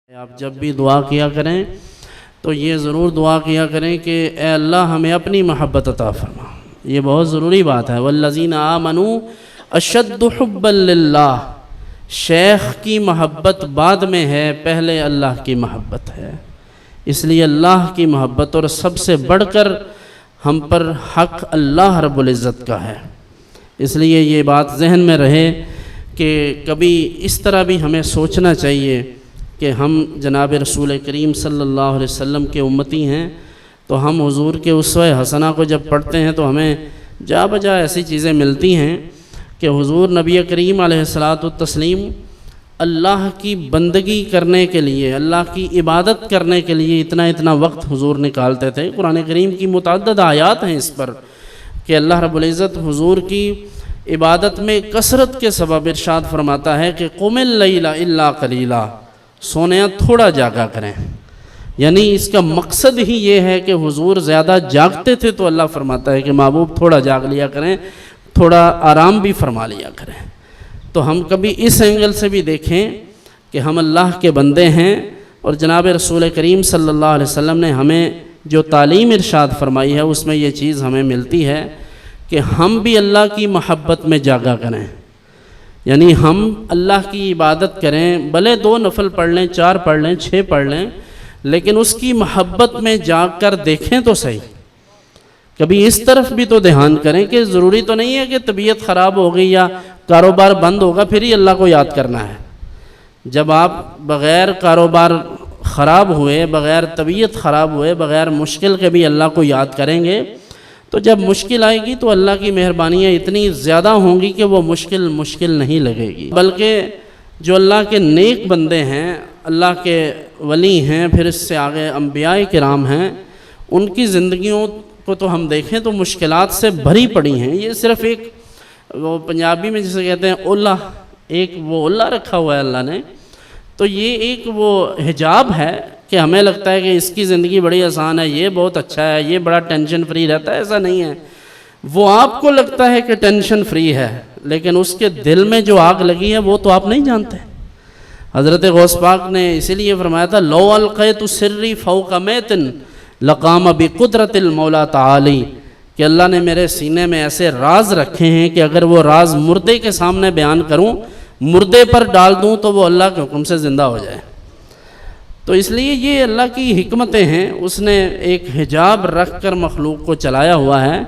آپ جب بھی دعا کیا کریں تو یہ ضرور دعا کیا کریں کہ اے اللہ ہمیں اپنی محبت عطا فرما۔ یہ بہت ضروری بات ہے۔ والذین آمنوا اشد حبا للہ، شیخ کی محبت بعد میں ہے، پہلے اللہ کی محبت ہے۔ اس لیے اللہ کی محبت اور سب سے بڑھ کر ہم پر حق اللہ رب العزت کا ہے۔ اس لیے یہ بات ذہن میں رہے کہ کبھی اس طرح بھی ہمیں سوچنا چاہیے کہ ہم جناب رسول کریم صلی اللہ علیہ وسلم کے امتی ہیں، تو ہم حضور کے اسوہ حسنہ کو جب پڑھتے ہیں تو ہمیں جا بجا ایسی چیزیں ملتی ہیں کہ حضور نبی کریم علیہ الصلاۃ والتسلیم اللہ کی بندگی کرنے کے لیے، اللہ کی عبادت کرنے کے لیے اتنا وقت حضور نکالتے تھے۔ قرآن کریم کی متعدد آیات ہیں اس پر کہ اللہ رب العزت حضور کی عبادت میں کثرت کے سبب ارشاد فرماتا ہے کہ قم اللیل الا قلیلا، سونے تھوڑا جاگا کریں۔ یعنی اس کا مقصد ہی یہ ہے کہ حضور زیادہ جاگتے تھے تو اللہ فرماتا ہے کہ محبوب تھوڑا جاگ لیا کریں، تھوڑا آرام بھی فرما لیا کریں۔ تو ہم کبھی اس اینگل سے بھی دیکھیں کہ ہم اللہ کے بندے ہیں، اور جناب رسول کریم صلی اللہ علیہ وسلم نے ہمیں جو تعلیم ارشاد فرمائی ہے اس میں یہ چیز ہمیں ملتی ہے کہ ہم بھی اللہ کی محبت میں جاگا کریں۔ یعنی ہم اللہ کی عبادت کریں، بھلے 2 نفل پڑھ لیں، 4 پڑھ لیں، 6 پڑھ لیں، لیکن اس کی محبت میں جاگ کر دیکھیں تو صحیح۔ کبھی اس طرف بھی تو دھیان کریں کہ ضروری تو نہیں ہے کہ طبیعت خراب ہو گئی یا کاروبار بند ہوگا پھر ہی اللہ کو یاد کرنا ہے۔ جب آپ بغیر کاروبار خراب ہوئے، بغیر طبیعت خراب ہوئے، بغیر مشکل کے بھی اللہ کو یاد کریں گے تو جب مشکل آئے گی تو اللہ کی مہربانیاں اتنی زیادہ ہوں گی کہ وہ مشکل نہیں لگے گی۔ بلکہ جو اللہ کے نیک بندے ہیں، اللہ کے ولی ہیں، پھر اس سے آگے انبیاء کرام ہیں، ان کی زندگیوں کو تو ہم دیکھیں تو مشکلات سے بھری پڑی ہیں۔ یہ صرف ایک وہ پنجابی میں جسے کہتے ہیں اولا، ایک وہ اولا رکھا ہوا ہے اللہ نے، تو یہ ایک وہ حجاب ہے کہ ہمیں لگتا ہے کہ اس کی زندگی بڑی آسان ہے، یہ بہت اچھا ہے، یہ بڑا ٹینشن فری رہتا ہے۔ ایسا نہیں ہے، وہ آپ کو لگتا ہے کہ ٹینشن فری ہے، لیکن اس کے دل میں جو آگ لگی ہے وہ تو آپ نہیں جانتے۔ حضرت غوث پاک نے اسی لیے فرمایا تھا لو القیت سری فوق میت لقام بقدرت المولا تعالی، کہ اللہ نے میرے سینے میں ایسے راز رکھے ہیں کہ اگر وہ راز مردے کے سامنے بیان کروں، مردے پر ڈال دوں تو وہ اللہ کے حکم سے زندہ ہو جائے۔ تو اس لیے یہ اللہ کی حکمتیں ہیں، اس نے ایک حجاب رکھ کر مخلوق کو چلایا ہوا ہے۔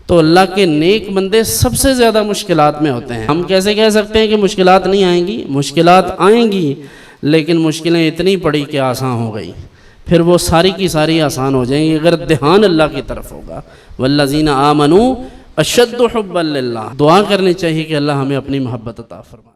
تو اللہ کے نیک بندے سب سے زیادہ مشکلات میں ہوتے ہیں۔ ہم کیسے کہہ سکتے ہیں کہ مشکلات نہیں آئیں گی؟ مشکلات آئیں گی، لیکن مشکلیں اتنی پڑی کہ آسان ہو گئی، پھر وہ ساری کی ساری آسان ہو جائیں گی اگر دھیان اللہ کی طرف ہوگا۔ والذین آمنوا اشد حبا للہ، دعا کرنی چاہیے کہ اللہ ہمیں اپنی محبت عطا فرمائے۔